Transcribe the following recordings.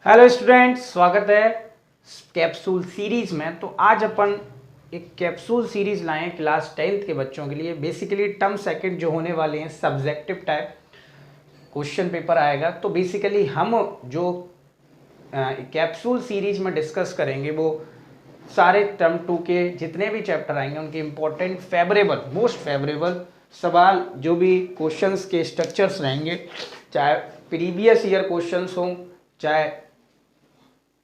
Hello students, स्वागत है capsule series में। तो आज अपन एक कैप्सूल सीरीज लाए हैं क्लास 10th के बच्चों के लिए। बेसिकली टर्म सेकंड जो होने वाले हैं, सब्जेक्टिव टाइप क्वेश्चन पेपर आएगा। तो बेसिकली हम जो कैप्सूल सीरीज में डिस्कस करेंगे वो सारे टर्म 2 के जितने भी चैप्टर आएंगे उनके इंपॉर्टेंट फेवरेबल मोस्ट फेवरेबल सवाल, जो भी क्वेश्चंस के स्ट्रक्चर्स रहेंगे, चाहे प्रीवियस ईयर क्वेश्चंस हों चाहे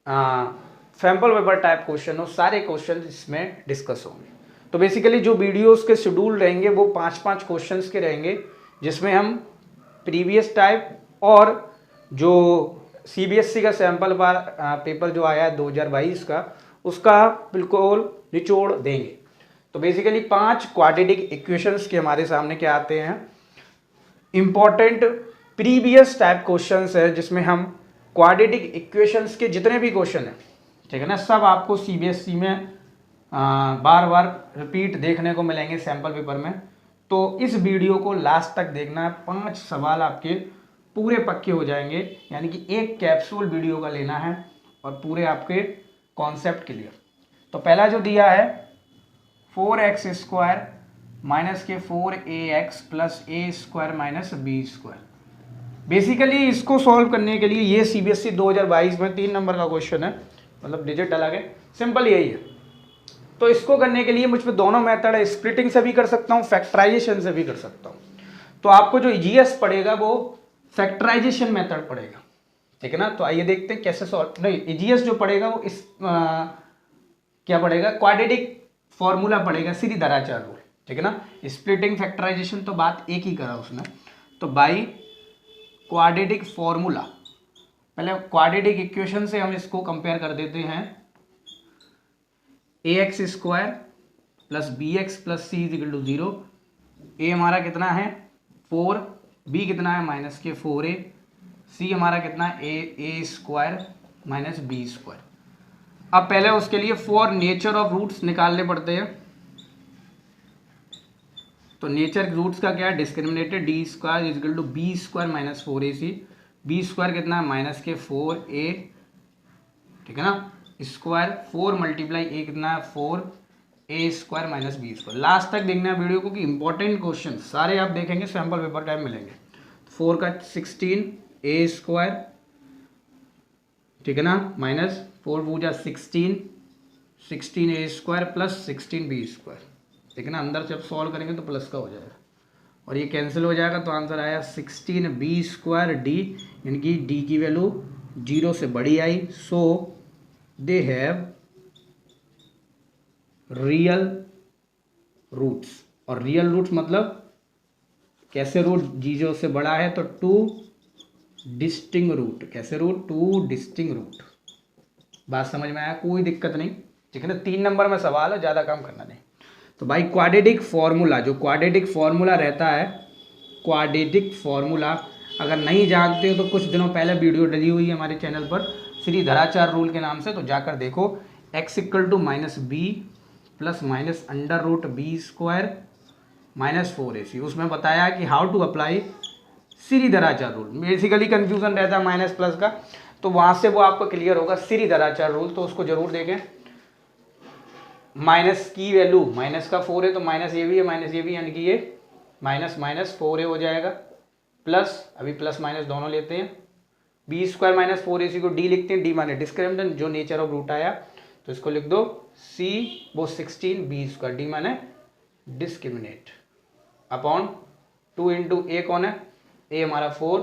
सैम्पल पेपर टाइप क्वेश्चन हो, सारे क्वेश्चन इसमें डिस्कस होंगे। तो बेसिकली जो वीडियोस के शेड्यूल रहेंगे वो 5-5 क्वेश्चंस के रहेंगे, जिसमें हम प्रीवियस टाइप और जो सीबीएसई का सैम्पल पेपर जो आया है 2022 का, उसका बिल्कुल निचोड़ देंगे। तो बेसिकली 5 क्वाड्रेटिक इक्वेशंस के हमारे सामने क्या आते हैं, इंपॉर्टेंट प्रीवियस टाइप क्वेश्चंस है, जिसमें हम क्वाड्रेटिक इक्वेशंस के जितने भी क्वेश्चन हैं, ठीक है ना, सब आपको सीबीएसई में बार बार रिपीट देखने को मिलेंगे सैम्पल पेपर में। तो इस वीडियो को लास्ट तक देखना है, 5 सवाल आपके पूरे पक्के हो जाएंगे, यानी कि एक कैप्सूल वीडियो का लेना है और पूरे आपके कॉन्सेप्ट क्लियर। तो पहला जो दिया है 4x² माइनस के 4ax plus a² minus b²। Basically इसको सॉल्व करने के लिए ये सीबीएसई 2022 में 3 नंबर का क्वेश्चन है, मतलब डिजिट अलग है, सिंपल यही है। तो इसको करने के लिए मुझ पे दोनों मेथड है, स्प्लिटिंग से भी कर सकता हूँ, फैक्टराइजेशन से भी कर सकता हूँ। तो आपको जो ईजीएस पड़ेगा वो फैक्टराइजेशन मेथड पड़ेगा, ठीक है ना। तो आइए देखते हैं कैसे सॉल्व, नहीं ईजीएस जो पड़ेगा वो इस क्या पड़ेगा, क्वाड्रेटिक फॉर्मूला पड़ेगा, सीरीधराचार रूल, ठीक है ना। स्प्लिटिंग फैक्टराइजेशन तो बात एक ही करा उसने। तो बाई क्वाड्रेटिक फॉर्मूला, पहले क्वाड्रेटिक इक्वेशन से हम इसको कंपेयर कर देते हैं। ax² plus bx plus c is equal to 0। a हमारा कितना है 4, b कितना है माइनस के 4a, c हमारा कितना है a² माइनस b²। अब पहले उसके लिए फॉर नेचर ऑफ रूट्स निकालने पड़ते हैं। तो नेचर रूट्स का क्या है, discriminated d² is equal to b² minus 4ac। b² कितना है माइनस के 4a, ठीक है ना, स्क्वायर 4 मल्टीप्लाई a कितना है 4a² माइनस b²। लास्ट तक देखना है वीडियो को कि इंपॉर्टेंट क्वेश्चन सारे आप देखेंगे, सैम्पल पेपर टाइम मिलेंगे। 4 का 16a², ठीक है ना, माइनस 4 पूजा 16a² प्लस 16b², ठीक है ना। अंदर से जब सॉल्व करेंगे तो प्लस का हो जाएगा और ये कैंसिल हो जाएगा, तो आंसर आया 16b² d, यानी कि d की वैल्यू 0 से बड़ी आई। सो दे हैव रियल रूट्स, और रियल रूट्स मतलब कैसे रूट 0 से बड़ा है, तो 2 डिस्टिंग रूट, कैसे रूट 2 डिस्टिंग रूट। बात समझ में आया, कोई दिक्कत नहीं, ठीक है ना। 3 नंबर में सवाल है, ज़्यादा काम करना नहीं। तो भाई क्वाड्रेटिक फॉर्मूला, जो क्वाड्रेटिक फॉर्मूला रहता है, क्वाड्रेटिक फॉर्मूला अगर नहीं जानते हो तो कुछ दिनों पहले वीडियो डली हुई है हमारे चैनल पर, सीरीधराचार रूल के नाम से, तो जाकर देखो। x equal to minus b plus minus under root b² minus 4ac, उसमें बताया कि how to apply Sridharacharya rule. Basically confusion रहता है माइनस प्लस का, तो वहाँ से वो आपको क्लियर होगा सीरीधराचार रूल, तो उसको जरूर देखें। माइनस की वैल्यू माइनस का 4 है तो माइनस ये भी है माइनस ये भी, यानी कि ये माइनस माइनस 4a हो जाएगा, प्लस अभी प्लस माइनस दोनों लेते हैं, b² माइनस 4ac को d लिखते हैं, d माने डिस्क्रिमिनेंट जो नेचर ऑफ रूट आया, तो इसको लिख दो c वो 16b², d माने डिस्क्रिमिनेट अपॉन 2 इंटू a कौन है, a हमारा 4,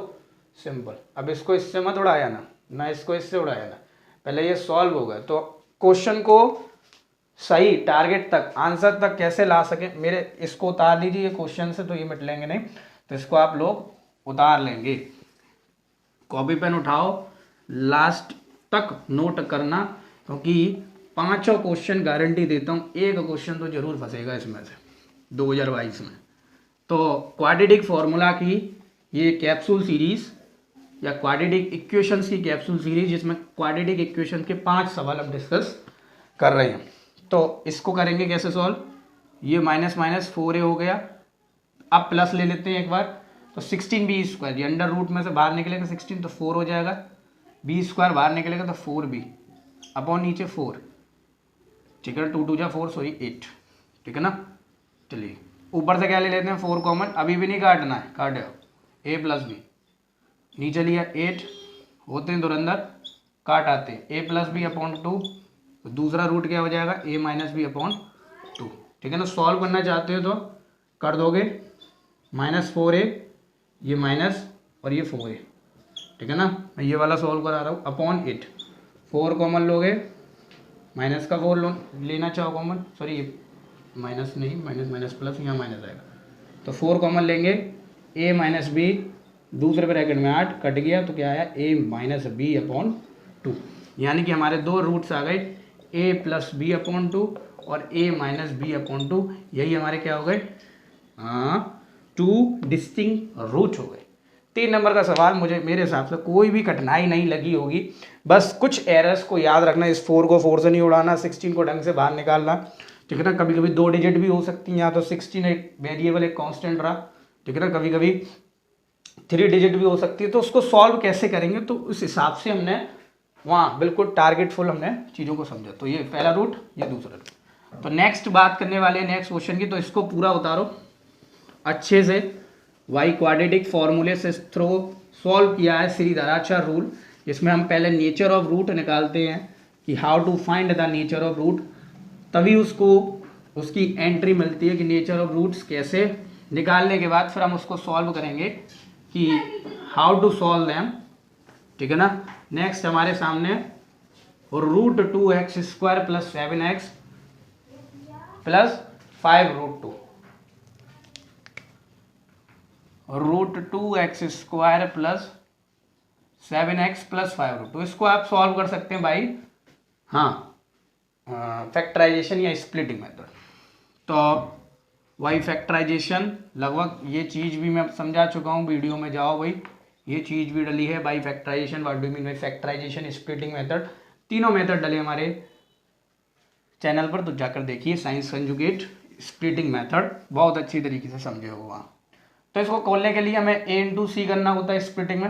सिंपल। अब इसको इससे मत उड़ाया ना इसको इससे उड़ाया ना, पहले ये सॉल्व होगा। तो क्वेश्चन को सही टारगेट तक, आंसर तक कैसे ला सके, मेरे इसको उतार लीजिए, ये क्वेश्चन से तो ये मिट लेंगे नहीं, तो इसको आप लोग उतार लेंगे। कॉपी पेन उठाओ, लास्ट तक नोट करना, क्योंकि 5 क्वेश्चन गारंटी देता हूँ, एक क्वेश्चन तो जरूर फंसेगा इसमें से 2022 में। तो क्वाड्रेटिक फॉर्मूला की ये कैप्सूल सीरीज या क्वाड्रेटिक इक्वेशंस की कैप्सूल सीरीज, जिसमें क्वाड्रेटिक इक्वेशन के 5 सवाल हम डिस्कस कर रहे हैं। तो इसको करेंगे कैसे सॉल्व, ये माइनस माइनस 4a हो गया, अब प्लस ले लेते हैं एक बार, तो 16b², ये अंडर रूट में से बाहर निकलेगा 16, तो 4 हो जाएगा, बी स्क्वायर बाहर निकलेगा तो 4b अपॉन नीचे 4, ठीक है, 2 2 जा 4 सॉरी 8, ठीक है ना। चलिए ऊपर से क्या ले लेते हैं 4 कॉमन, अभी भी नहीं काटना है, काटे a प्लस बी, नीचे लिया 8 होते हैं धुरंधर, काट आते हैं a प्लस बी अपॉन 2, दूसरा रूट क्या हो जाएगा a माइनस बी अपॉन 2, ठीक है ना। सॉल्व करना चाहते हो तो कर दोगे, -4a ये माइनस और ये 4a, ठीक है ना। मैं ये वाला सॉल्व करा रहा हूँ अपॉन 8, 4 कॉमन लोगे, माइनस का 4 लेना चाहो कॉमन, सॉरी माइनस नहीं, माइनस माइनस प्लस, यहाँ माइनस आएगा तो 4 कॉमन लेंगे, a माइनस बी दूसरे ब्रैकेट में 8 कट गया तो क्या आया a माइनस बी अपॉन 2, यानी कि हमारे दो रूट्स आ गए a प्लस बी अपॉन 2 और a माइनस बी अपॉन 2, यही हमारे क्या हो गए 2 डिस्टिंक्ट रूट हो गए। 3 नंबर का सवाल मुझे मेरे हिसाब से कोई भी कठिनाई नहीं लगी होगी, बस कुछ एरर्स को याद रखना, इस 4 को 4 से नहीं उड़ाना, 16 को ढंग से बाहर निकालना, ठीक है ना। कभी कभी 2 डिजिट भी हो सकती हैं, यहाँ तो 16 एक वेरिएबल एक कांस्टेंट रहा, ठीक है ना, कभी कभी 3 डिजिट भी हो सकती है, तो उसको सॉल्व कैसे करेंगे तो उस हिसाब से हमने वहाँ बिल्कुल टारगेटफुल हमने चीज़ों को समझा। तो ये पहला रूट, ये दूसरा रूट। तो नेक्स्ट बात करने वाले हैं नेक्स्ट क्वेश्चन की, तो इसको पूरा उतारो अच्छे से, वाई क्वाड्रेटिक फॉर्मूले से थ्रो सॉल्व किया है श्रीधराचार्य रूल, जिसमें हम पहले नेचर ऑफ रूट निकालते हैं कि how to find the nature of root, तभी उसको उसकी एंट्री मिलती है कि नेचर ऑफ रूट्स कैसे, निकालने के बाद फिर हम उसको सॉल्व करेंगे कि हाउ टू सॉल्व दैम, ठीक है ना। नेक्स्ट हमारे सामने √2x² plus 7x plus 5√2, √2x² plus 7x plus 5√2, इसको आप सॉल्व कर सकते हैं भाई, हाँ, फैक्टराइजेशन या स्प्लिटिंग मेथड। तो वही फैक्टराइजेशन लगभग ये चीज़ भी मैं समझा चुका हूँ, वीडियो में जाओ भाई, ये चीज़ भी डली है by factorization, what do mean by factorization, splitting method, तीनों मेथड डले हमारे चैनल पर, तो जाकर देखिए साइंस कंजुगेट स्प्लिटिंग मेथड, बहुत अच्छी तरीके से समझे हो वहाँ। तो इसको खोलने के लिए हमें a इंटू सी करना होता है स्प्लिटिंग में,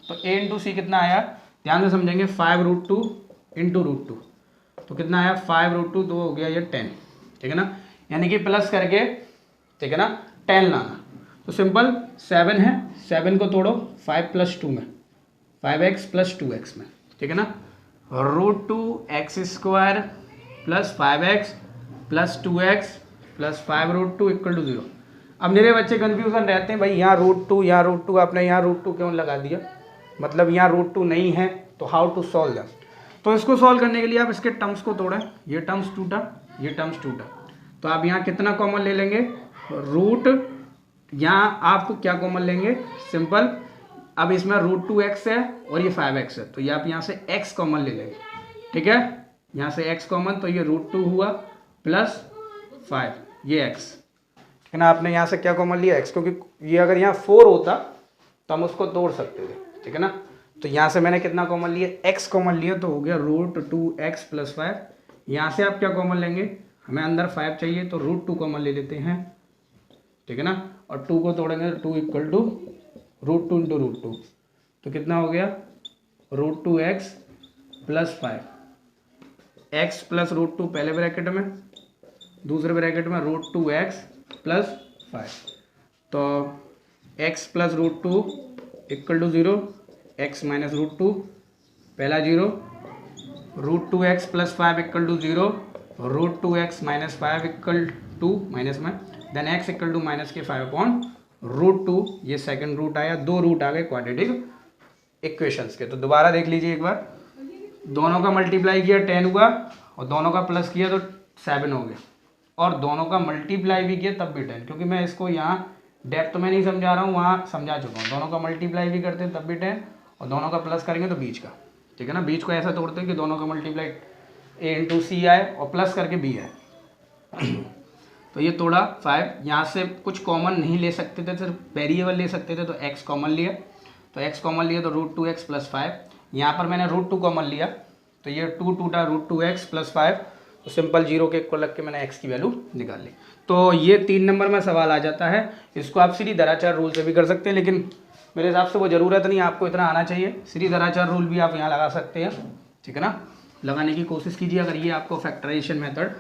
तो a इंटू सी कितना आया, ध्यान से समझेंगे, 5√2 इंटू √2, तो कितना आया 5√2, तो हो गया ये 10, ठीक है ना, यानी कि प्लस करके, ठीक है ना, 10 लाना। तो सिंपल 7 है, 7 को तोड़ो 5 प्लस 2 में, 5x प्लस 2x में, ठीक है ना, √2x² plus 5x plus 2x plus 5√2 equal to 0। अब मेरे बच्चे कन्फ्यूजन रहते हैं भाई, यहाँ √2 यहाँ √2, आपने यहाँ √2 क्यों लगा दिया, मतलब यहाँ √2 नहीं है, तो हाउ टू सॉल्व दैट। तो इसको सॉल्व करने के लिए आप इसके टर्म्स को तोड़ें, ये टर्म्स टूटा, ये टर्म्स टूटा, तो आप यहाँ कितना कॉमन ले लेंगे, रूट, यहाँ आपको क्या कॉमन लेंगे, सिंपल, अब इसमें √2x है और ये 5x है, तो ये आप यहाँ से x कॉमन ले लेंगे, ठीक है, यहाँ से x कॉमन, तो ये √2 हुआ प्लस 5, ये x, ठीक है ना। आपने यहाँ से क्या कॉमन लिया x, क्योंकि ये अगर यहाँ 4 होता तो हम उसको तोड़ सकते थे, ठीक है ना। तो यहाँ से मैंने कितना कॉमन लिया, x कॉमन लिया, तो हो गया √2x प्लस 5, यहाँ से आप क्या कॉमन लेंगे, हमें अंदर 5 चाहिए तो √2 कॉमन ले लेते हैं, ठीक है ना, और 2 को तोड़ेंगे तो 2 इक्वल टू √2 इंटू √2, तो कितना हो गया √2x प्लस 5, x प्लस √2 पहले ब्रैकेट में, दूसरे ब्रैकेट में √2x प्लस 5, तो x plus √2 equal to 0, x minus √2 पहला 0, √2x plus 5 equal to 0, √2x minus 5 equal to minus में, then x equal to minus के 5 अपॉन √2, ये सेकंड रूट आया, 2 रूट आ गए क्वाड्रेटिक इक्वेशंस के। तो दोबारा देख लीजिए एक बार, दोनों का मल्टीप्लाई किया 10 हुआ, और दोनों का प्लस किया तो 7 हो गया, और दोनों का मल्टीप्लाई भी किया तब भी 10, क्योंकि मैं इसको यहाँ डेप्थ में नहीं समझा रहा हूँ, वहाँ समझा चुका हूँ, दोनों का मल्टीप्लाई भी करते हैं तब भी 10, और दोनों का प्लस करेंगे तो बीच का, ठीक है ना, बीच को ऐसा तोड़ते हैं कि दोनों का मल्टीप्लाई a इंटू सी आए और प्लस करके b आए। तो ये तोड़ा 5, यहाँ से कुछ कॉमन नहीं ले सकते थे, सिर्फ वेरिएबल ले सकते थे, तो x कॉमन लिया, तो x कॉमन लिया तो √2x प्लस 5, यहाँ पर मैंने √2 कॉमन लिया, तो ये 2 टूटा √2x प्लस 5, तो सिंपल 0 के इक्वल रख के मैंने x की वैल्यू निकाल ली। तो ये 3 नंबर में सवाल आ जाता है, इसको आप श्रीधराचार्य रूल से भी कर सकते हैं, लेकिन मेरे हिसाब से वो ज़रूरत नहीं, आपको इतना आना चाहिए। श्रीधराचार्य रूल भी आप यहाँ लगा सकते हैं, ठीक है ना, लगाने की कोशिश कीजिए अगर ये आपको फैक्टराइजेशन मेथड।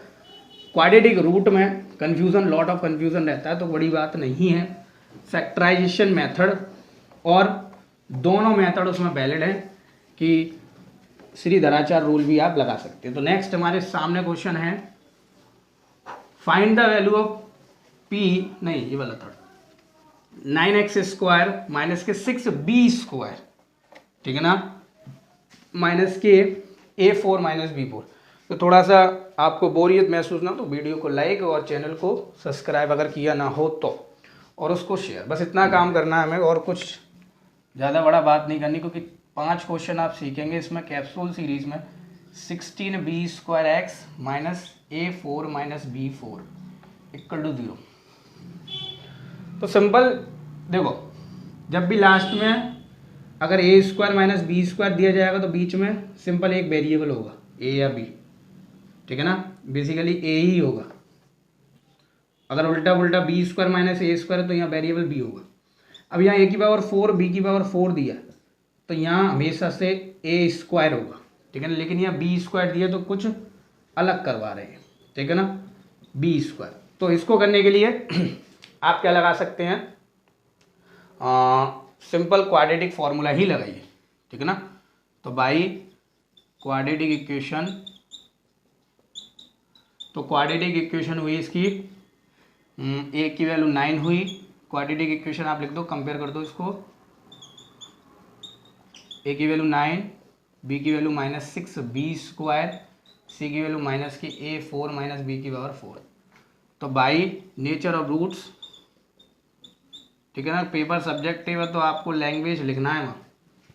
क्वाड्रेटिक रूट में कन्फ्यूज़न, लॉट ऑफ कन्फ्यूज़न रहता है, तो बड़ी बात नहीं है। फैक्टराइजेशन मेथड और दोनों मेथड उसमें वैलिड है कि श्रीधराचार्य रूल भी आप लगा सकते हैं। तो नेक्स्ट हमारे सामने क्वेश्चन है, find the value of P, नहीं ये वाला था, 9x² माइनस के 6b², ठीक है ना, माइनस के a4 माइनस b4। तो थोड़ा सा आपको बोरियत महसूस ना तो वीडियो को लाइक और चैनल को सब्सक्राइब अगर किया ना हो तो, और उसको शेयर, बस इतना काम करना है हमें, और कुछ ज़्यादा बड़ा बात नहीं करनी, क्योंकि 5 क्वेश्चन आप सीखेंगे इसमें कैप्सूल सीरीज में। 16b² minus a4 minus b4 equal to 0। तो सिंपल देखो, जब भी लास्ट में अगर a² माइनस b² दिया जाएगा तो बीच में सिंपल एक वेरिएबल होगा, a या b, ठीक है ना, बेसिकली a ही होगा। अगर उल्टा पुल्टा b² माइनस a² है तो यहाँ वेरिएबल b होगा। अब यहाँ a की पावर 4 b की पावर 4 दिया तो यहाँ हमेशा से a² होगा, ठीक है ना, लेकिन यहाँ b² दिया तो कुछ अलग करवा रहे हैं, ठीक है ना, b²। तो इसको करने के लिए आप क्या लगा सकते हैं, सिंपल क्वाड्रेटिक फॉर्मूला ही लगाइए, ठीक है ना। तो बाई क्वाड्रेटिक इक्वेशन, तो क्वाड्रेटिक इक्वेशन हुई इसकी, a की वैल्यू 9 हुई, क्वाड्रेटिक इक्वेशन आप लिख दो, कंपेयर कर दो इसको, a की वैल्यू 9, b की वैल्यू माइनस 6b², c की वैल्यू माइनस की a4 माइनस b की पावर 4। तो बाई नेचर ऑफ रूट्स, ठीक है ना, पेपर सब्जेक्टिव है तो आपको लैंग्वेज लिखना है वहाँ,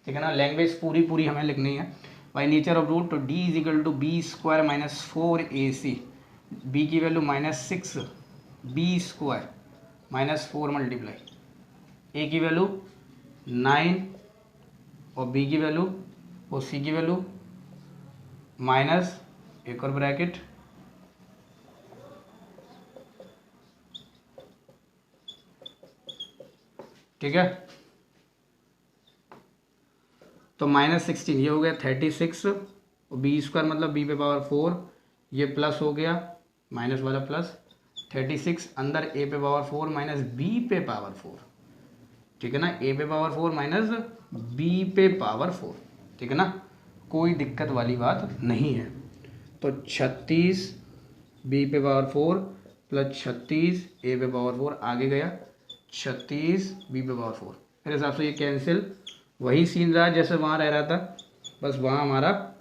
ठीक है ना, लैंग्वेज पूरी हमें लिखनी है। बाई नेचर ऑफ रूट, तो d is equal to b² minus 4ac, b की value minus 6b² minus 4 multiply a की वैल्यू 9 और b की वैल्यू और c की वैल्यू माइनस एक और ब्रैकेट, ठीक है। तो माइनस 16 ये हो गया 36 और b² मतलब b पे पावर 4, ये प्लस हो गया, माइनस वाला प्लस 36 अंदर a पे पावर 4 माइनस b पे पावर 4, ठीक है ना, a पे पावर 4 माइनस b पे पावर 4, ठीक है ना, कोई दिक्कत वाली बात नहीं है। तो 36 b पे पावर 4 प्लस 36 a पे पावर 4 आगे गया 36 b पे पावर 4, मेरे हिसाब से ये कैंसिल, वही सीन रहा जैसे वहाँ रह रहा था, बस वहाँ हमारा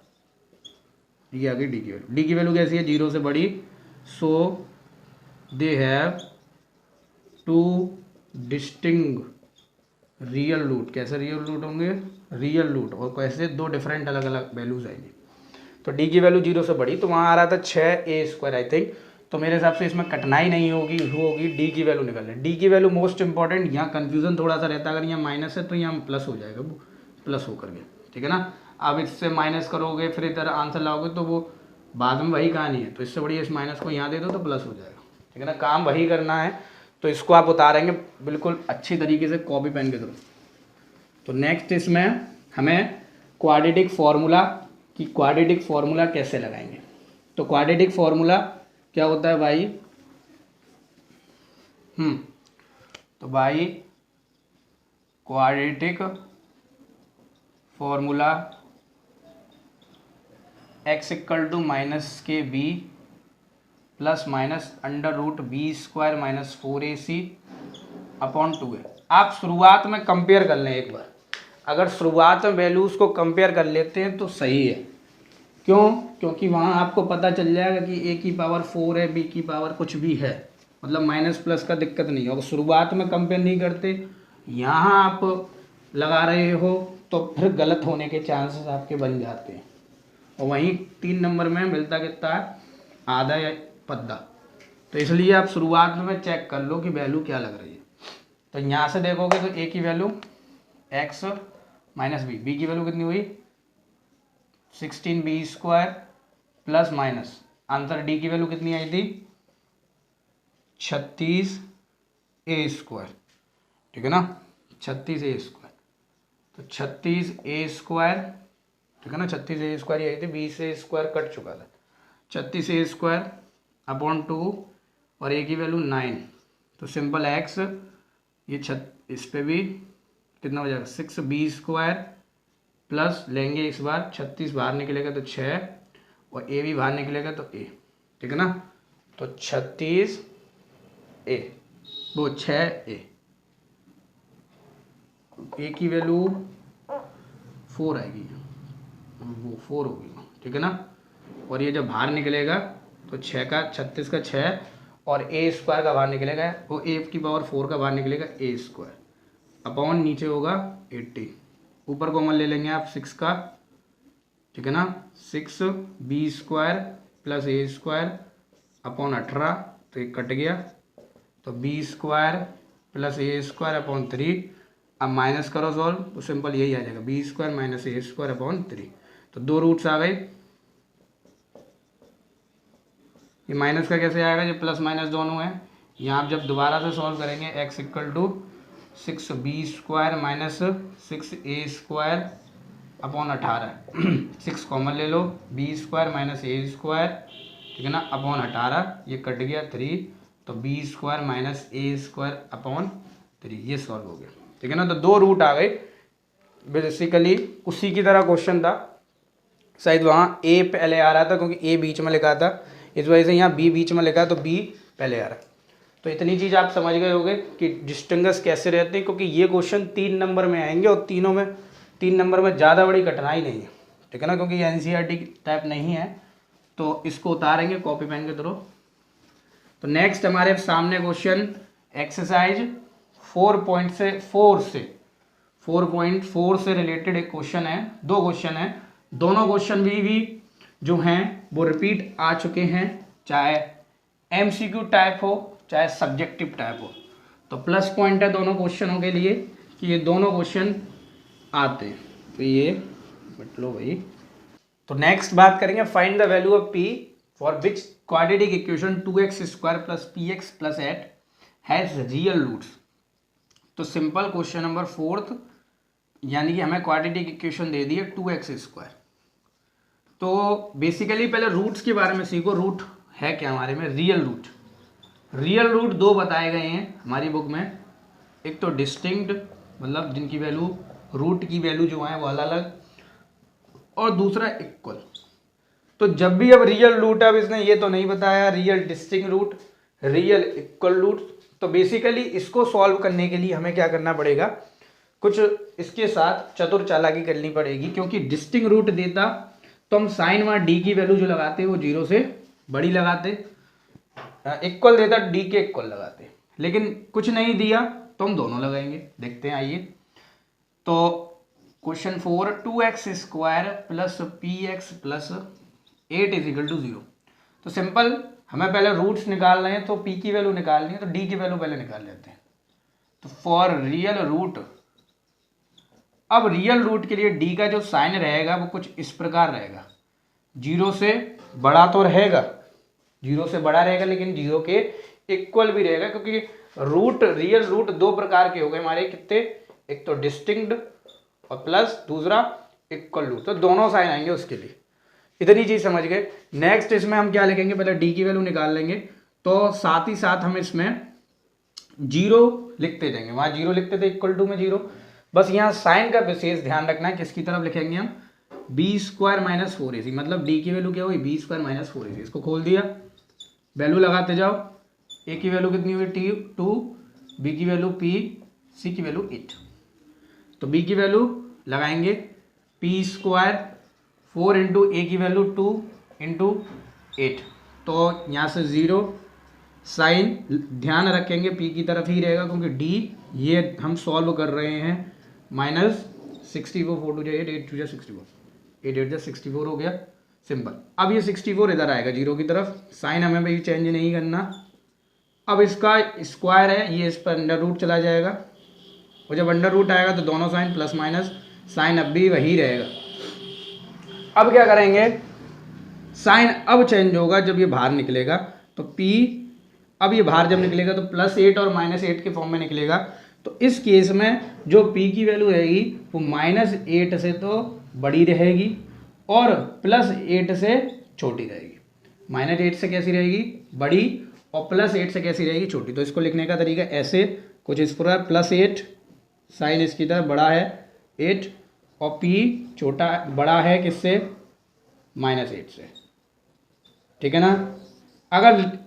ये आ गई डी की वैल्यू। डी की वैल्यू कैसी है, 0 से बड़ी, so they have two distinct real root. कैसे रियल रूट होंगे, रियल रूट, और कैसे दो डिफरेंट अलग अलग वैल्यूज आएंगी। तो डी की वैल्यू 0 से बड़ी, तो वहाँ आ रहा था 6a² आई थिंक, तो मेरे हिसाब से इसमें कठिनाई नहीं होगी डी की वैल्यू निकालने। डी की वैल्यू मोस्ट इंपॉर्टेंट, यहाँ कन्फ्यूजन थोड़ा सा रहता है, अगर यहाँ माइनस है तो यहाँ प्लस हो जाएगा, वो प्लस होकर के, ठीक है ना। अब इससे माइनस करोगे फिर इधर आंसर लाओगे तो वो बाद में वही कहानी है, तो इससे बढ़िया इस माइनस को यहाँ दे दो तो प्लस हो जाएगा, ठीक है ना, काम वही करना है। तो इसको आप उतारेंगे बिल्कुल अच्छी तरीके से कॉपी पेन के थ्रू। तो नेक्स्ट इसमें हमें क्वाड्रेटिक फार्मूला कैसे लगाएंगे। तो क्वाड्रेटिक फार्मूला क्या होता है भाई, तो भाई quadratic formula x equal to minus के b plus minus under root b² minus 4ac upon 2a। आप शुरुआत में कंपेयर कर लें एक बार, अगर शुरुआत में वैल्यूज़ को कंपेयर कर लेते हैं तो सही है। क्यों, क्योंकि वहाँ आपको पता चल जाएगा कि a की पावर 4 है, b की पावर कुछ भी है, मतलब माइनस प्लस का दिक्कत नहीं है। और शुरुआत में कंपेयर नहीं करते, यहाँ आप लगा रहे हो तो फिर गलत होने के चांसेस आपके बन जाते हैं। और वहीं 3 नंबर में मिलता कितना है, आधा या पद्दा। तो इसलिए आप शुरुआत में चेक कर लो कि वैल्यू क्या लग रही है। तो यहाँ से देखोगे तो a की वैल्यू x माइनस b की वैल्यू कितनी हुई 16b² plus minus answer d की वैल्यू कितनी आई थी 36a², ठीक है ना, 36a²। तो 36a² ठीक है ना, 36a² यही थी, 20a² कट चुका था, 36a² अपॉन 2 और a की वैल्यू 9, तो सिंपल x ये इस पे भी कितना हो जाएगा 6b² प्लस लेंगे इस बार 36 बाहर निकलेगा तो 6 और a भी बाहर निकलेगा तो a, ठीक है ना, तो 36a वो 6a, a की वैल्यू 4 आएगी, वो 4 होगी, ठीक है ना, और ये जब बाहर निकलेगा तो 36 का 6 और a² का बाहर निकलेगा, वो a की पावर 4 का बाहर निकलेगा a² अपॉन नीचे होगा 80, ऊपर कॉमन ले लेंगे आप 6 का, ठीक है ना, 6b² प्लस a² अपॉन 18, तो ये कट गया, तो b² प्लस a² अपॉन 3, अब माइनस करो सॉल्व तो सिंपल यही आ जाएगा b² माइनस a² अपॉन 3, तो 2 रूट्स आ गए, ये माइनस का कैसे आएगा, ये प्लस माइनस दोनों है, यहाँ आप जब दोबारा से सॉल्व करेंगे x equal to 6b² minus 6a² upon 18 6 common ले लो, b² माइनस a², ठीक है ना, अपॉन 18, ये कट गया 3, तो b² माइनस a² अपॉन 3, ये सॉल्व हो गया, ठीक है ना, तो 2 रूट आ गए, बेसिकली उसी की तरह क्वेश्चन था, शायद वहाँ a पहले आ रहा था क्योंकि a बीच में लिखा था, इस वजह से यहाँ b बीच में लिखा है तो b पहले आ रहा है। तो इतनी चीज़ आप समझ गए होंगे कि डिस्टिंग्विश कैसे रहते हैं, क्योंकि ये क्वेश्चन 3 नंबर में आएंगे और 3 नंबर में ज़्यादा बड़ी कठिनाई नहीं है, ठीक है ना, क्योंकि ये NCERT टाइप नहीं है, तो इसको उतारेंगे कॉपी पेन के थ्रू। तो नेक्स्ट हमारे सामने क्वेश्चन एक्सरसाइज 4.4 से रिलेटेड एक क्वेश्चन है, 2 क्वेश्चन है, दोनों क्वेश्चन भी जो हैं वो रिपीट आ चुके हैं, चाहे MCQ टाइप हो चाहे सब्जेक्टिव टाइप हो, तो प्लस पॉइंट है दोनों क्वेश्चनों के लिए कि ये दोनों क्वेश्चन आते हैं, तो ये बट लो भाई। तो नेक्स्ट बात करेंगे find the value of p for which quadratic equation 2x² plus px plus 8 has real roots. तो सिंपल क्वेश्चन नंबर 4, यानी कि हमें क्वाड्रेटिक इक्वेशन दे दी है 2x², तो बेसिकली पहले रूट्स के बारे में सीखो, रूट है क्या हमारे में, रियल रूट 2 बताए गए हैं हमारी बुक में, एक तो डिस्टिंक्ट मतलब जिनकी वैल्यू रूट की वैल्यू जो है वो अलग अलग, और दूसरा इक्वल। तो जब भी अब रियल रूट, अब इसने ये तो नहीं बताया real distinct root, real equal root, तो बेसिकली इसको सॉल्व करने के लिए हमें क्या करना पड़ेगा, कुछ इसके साथ चतुर चालाकी करनी पड़ेगी, क्योंकि डिस्टिंक्ट रूट देता तो हम साइन वहाँ डी की वैल्यू जो लगाते वो 0 से बड़ी लगाते, इक्वल देता डी के इक्वल लगाते, लेकिन कुछ नहीं दिया तो हम दोनों लगाएंगे, देखते हैं आइए। तो question 4 2x² plus px plus 8 is equal to 0। तो सिंपल हमें पहले रूट्स निकाल रहे हैं, तो p की वैल्यू निकालनी है, तो d की वैल्यू पहले निकाल लेते हैं। तो फॉर रियल रूट, अब रियल रूट के लिए d का जो साइन रहेगा वो कुछ इस प्रकार रहेगा, 0 से बड़ा तो रहेगा, 0 से बड़ा रहेगा लेकिन 0 के इक्वल भी रहेगा, क्योंकि रूट रियल रूट 2 प्रकार के हो गए हमारे, कितने, एक तो डिस्टिंक्ट और प्लस दूसरा इक्वल रूट, तो दोनों साइन आएंगे उसके लिए, इतनी चीज समझ गए। नेक्स्ट इसमें हम क्या लिखेंगे, पहले डी की वैल्यू निकाल लेंगे, तो साथ ही साथ हम इसमें 0 लिखते जाएंगे, वहां 0 लिखते थे इक्वल टू में 0, बस यहाँ साइन का विशेष ध्यान रखना है, किसकी तरफ लिखेंगे हम, b² माइनस 4ac, मतलब d की वैल्यू क्या हुई b² माइनस 4ac, इसको खोल दिया, वैल्यू लगाते जाओ, a की वैल्यू कितनी हुई 2, b की वैल्यू p, c की वैल्यू 8, तो b की वैल्यू लगाएंगे p² 4 इंटू ए की वैल्यू 2 इंटू 8, तो यहाँ से 0, साइन ध्यान रखेंगे p की तरफ ही रहेगा क्योंकि d ये हम सॉल्व कर रहे हैं, माइनस 64 4 टू 8 8 टू 64 8 8 64 हो गया, सिंपल। अब ये 64 इधर आएगा 0 की तरफ, साइन हमें भाई चेंज नहीं करना। अब इसका स्क्वायर है, ये इस पर अंडर रूट चला जाएगा, और जब अंडर रूट आएगा तो दोनों साइन प्लस माइनस, साइन अब भी वही रहेगा। अब क्या करेंगे, साइन अब चेंज होगा जब ये बाहर निकलेगा, तो p अब ये बाहर जब निकलेगा तो +8 और -8 के फॉर्म में निकलेगा, तो इस केस में जो p की वैल्यू रहेगी वो -8 से तो बड़ी रहेगी और +8 से छोटी रहेगी। -8 से कैसी रहेगी, बड़ी, और +8 से कैसी रहेगी, छोटी। तो इसको लिखने का तरीका ऐसे कुछ इस प्रकार, +8 साइन इसकी तरह बड़ा है 8 और p छोटा बड़ा है किससे, -8 से, ठीक है ना। अगर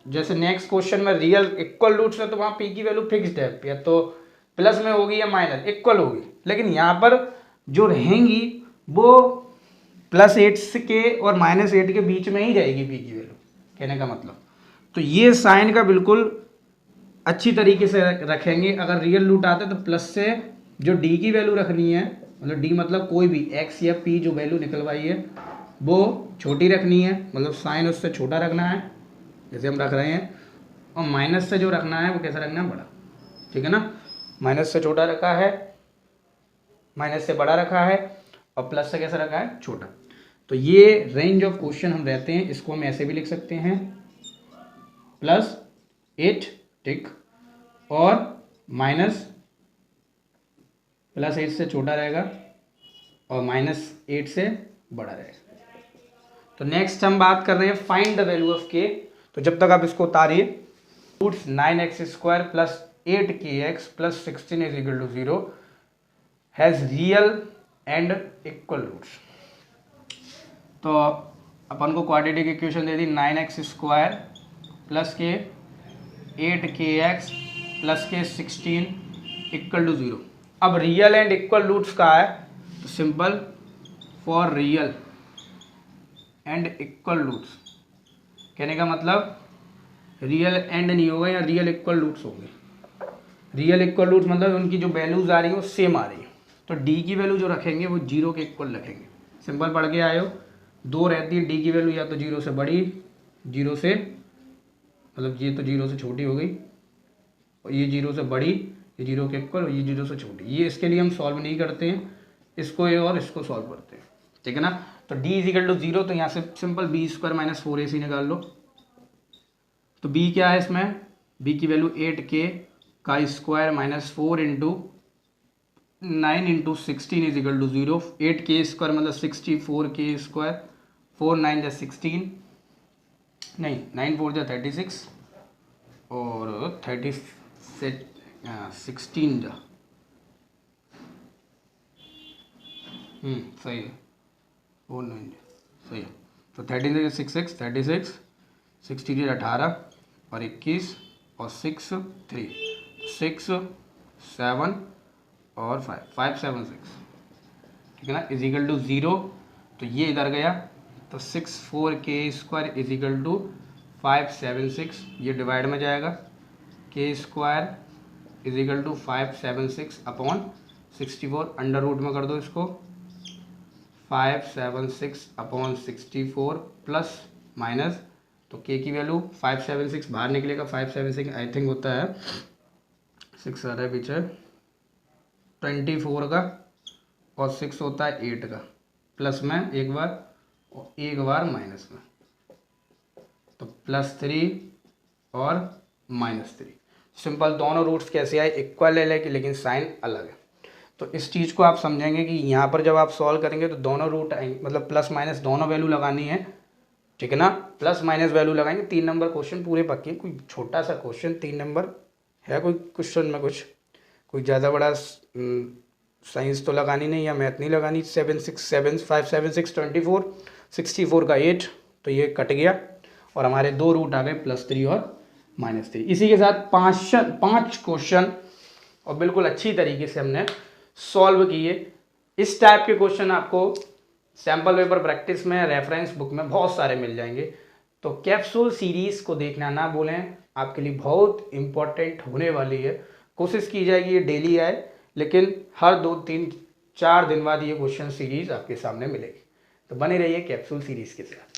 जैसे नेक्स्ट क्वेश्चन में रियल इक्वल रूट्स है तो वहाँ p की वैल्यू फिक्स्ड है, या तो प्लस में होगी या माइनस, इक्वल होगी। लेकिन यहाँ पर जो रहेंगी वो +8 के और -8 के बीच में ही रहेगी p की वैल्यू, कहने का मतलब। तो ये साइन का बिल्कुल अच्छी तरीके से रखेंगे। अगर रियल रूट आते तो प्लस से जो d की वैल्यू रखनी है, मतलब d मतलब कोई भी x या p जो वैल्यू निकलवाई है वो छोटी रखनी है, मतलब साइन उससे छोटा रखना है जैसे हम रख रहे हैं, और माइनस से जो रखना है वो कैसा रखना है, बड़ा, ठीक है ना। माइनस से छोटा रखा है, माइनस से बड़ा रखा है, और प्लस से कैसा रखा है, छोटा। तो ये रेंज ऑफ क्वेश्चन हम रहते हैं, इसको हम ऐसे भी लिख सकते हैं +8 टिक और +8 से छोटा रहेगा और -8 से बड़ा रहेगा। तो नेक्स्ट हम बात कर रहे हैं find the value of k। तो जब तक आप इसको उतारिए, roots 9x² + 8kx + 16 = 0 has real and equal roots. तो अपन को क्वाड्रेटिक इक्वेशन दे दी 9x² + k 8kx + k 16 = 0। अब रियल एंड इक्वल रूट्स का है तो simple for real and equal roots, कहने का मतलब रियल एंड नहीं होगा या रियल इक्वल रूट्स होंगे। रियल इक्वल रूट्स मतलब उनकी जो वैल्यूज आ रही है वो सेम आ रही है। तो d की वैल्यू जो रखेंगे वो 0 के इक्वल रखेंगे। सिंपल पढ़ के आए हो, 2 रहती है d की वैल्यू या तो 0 से बड़ी, 0 से मतलब ये तो 0 से छोटी हो गई, और ये 0 से बड़ी, ये 0 के इक्वल, और ये 0 से छोटी। ये इसके लिए हम सॉल्व नहीं करते हैं, इसको ये और इसको सॉल्व करते हैं, ठीक है ना। तो d = 0, तो यहाँ से सिंपल b² - 4ac निकाल लो। तो b क्या है इसमें, b की वैल्यू 8k का स्क्वायर -4 × 9 × 16 = 0। 8k² मतलब 64k², 4 9 = 16, नहीं 9 4 = 36 और 30 से 16 जा सही है, 4 9 सही है। तो 13 से 6 36, 60 18 और 21 और 6 3 6 7 और 5 7 6, ठीक है ना, = 0। तो ये इधर गया तो 64k² = 576, ये डिवाइड में जाएगा, k² = 576 अपॉन 64, अंडर रूट में कर दो इसको, 576 अपॉन 64 प्लस माइनस, तो k की वैल्यू 576 बाहर निकलेगा, 576 आई थिंक होता है 6 आ रहा है पीछे 24 का, और 6 होता है 8 का, प्लस में एक बार और एक बार माइनस में, तो +3 और -3। सिंपल दोनों रूट्स कैसे आए, इक्वल है लेकिन साइन अलग है। तो इस चीज़ को आप समझेंगे कि यहाँ पर जब आप सॉल्व करेंगे तो दोनों रूट आएंगे, मतलब प्लस माइनस दोनों वैल्यू लगानी है, ठीक है ना। प्लस माइनस वैल्यू लगाएंगे, 3 नंबर क्वेश्चन पूरे पक्के। कोई छोटा सा क्वेश्चन 3 नंबर है कोई क्वेश्चन में, कुछ कोई ज़्यादा बड़ा साइंस तो लगानी नहीं या मैथ नहीं लगानी। 7 6 7 5 7 6 24, 64 का 8, तो ये कट गया और हमारे 2 रूट आ गए +3 और -3। इसी के साथ 5 क्वेश्चन और बिल्कुल अच्छी तरीके से हमने सॉल्व किए। इस टाइप के क्वेश्चन आपको सैम्पल पेपर प्रैक्टिस में, रेफरेंस बुक में बहुत सारे मिल जाएंगे। तो कैप्सूल सीरीज को देखना ना भूलें, आपके लिए बहुत इंपॉर्टेंट होने वाली है। कोशिश की जाएगी ये डेली आए, लेकिन हर 2 3 4 दिन बाद ये क्वेश्चन सीरीज आपके सामने मिलेगी। तो बने रहिए कैप्सूल सीरीज के साथ।